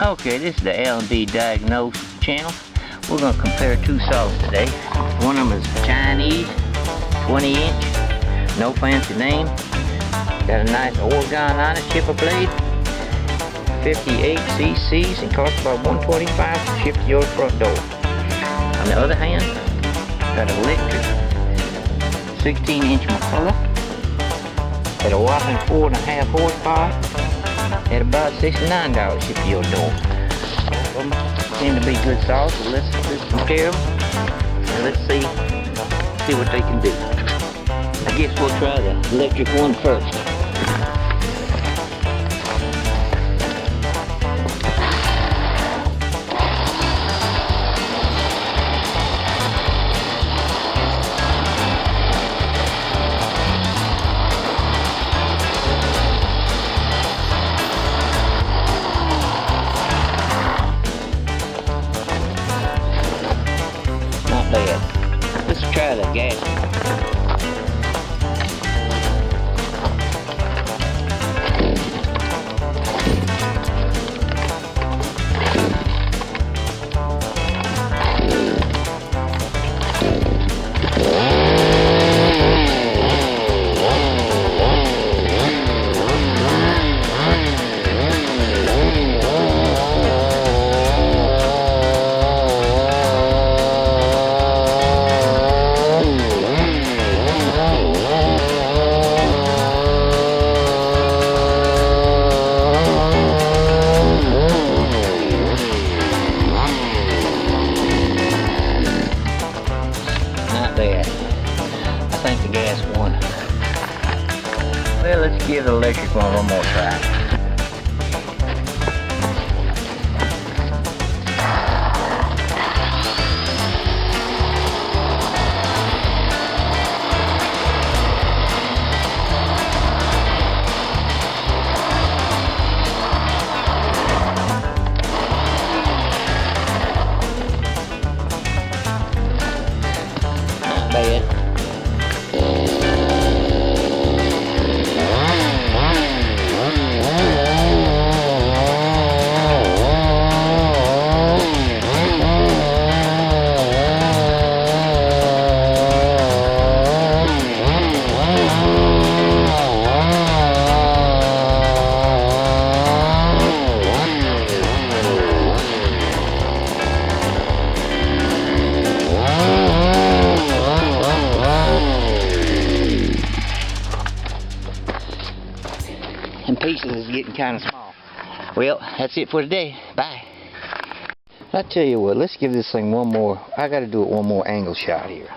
Okay, this is the L&B Diagnose channel. We're going to compare two saws today. One of them is Chinese, 20 inch, no fancy name. Got a nice Oregon on it, chipper blade, 58 cc's, and costs about $125 to ship to your front door. On the other hand, got an electric 16 inch McCullough at a whopping 4.5 horsepower at about $69 ship to your door. Both of them seem to be good saws, so let's compare them and let's see what they can do. I guess we'll try the electric one first. Bad. Let's try the gas. I think the gas won. Well, let's give the electric one more try. Not bad. And pieces is getting kind of small. Well, that's it for today. Bye. I tell you what, let's give this thing one more. I got to do it one more angle shot here.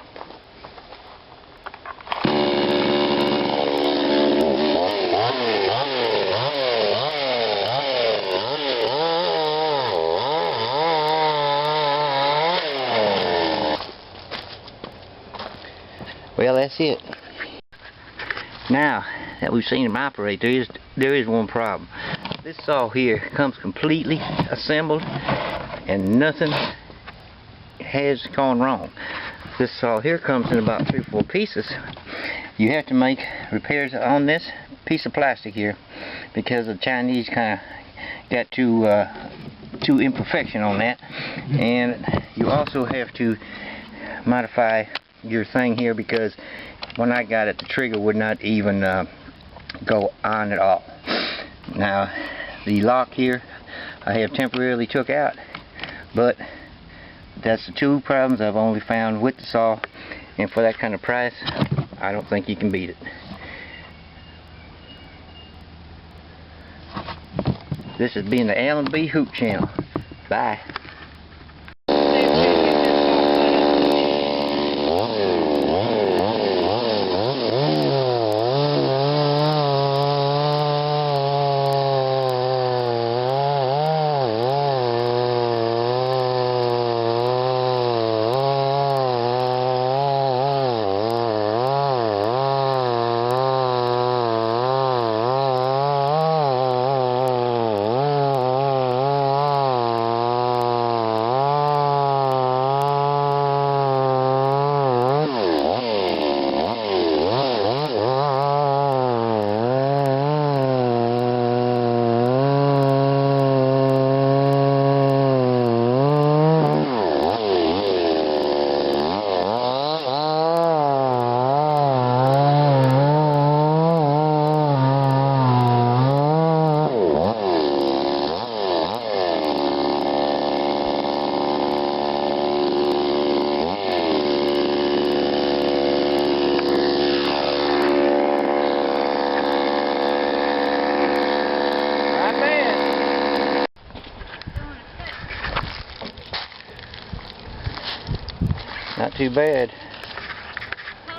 Well, that's it. Now that we've seen them operate, there is one problem. This saw here comes completely assembled and nothing has gone wrong. This saw here comes in about 3 or 4 pieces. You have to make repairs on this piece of plastic here because the Chinese kind of got too imperfection on that, and you also have to modify your thing here because when I got it, the trigger would not even go on at all. Now the lock here I have temporarily took out, but that's the 2 problems I've only found with the saw, and for that kind of price I don't think you can beat it. This has been the L&B Hoot channel. Bye. not too bad.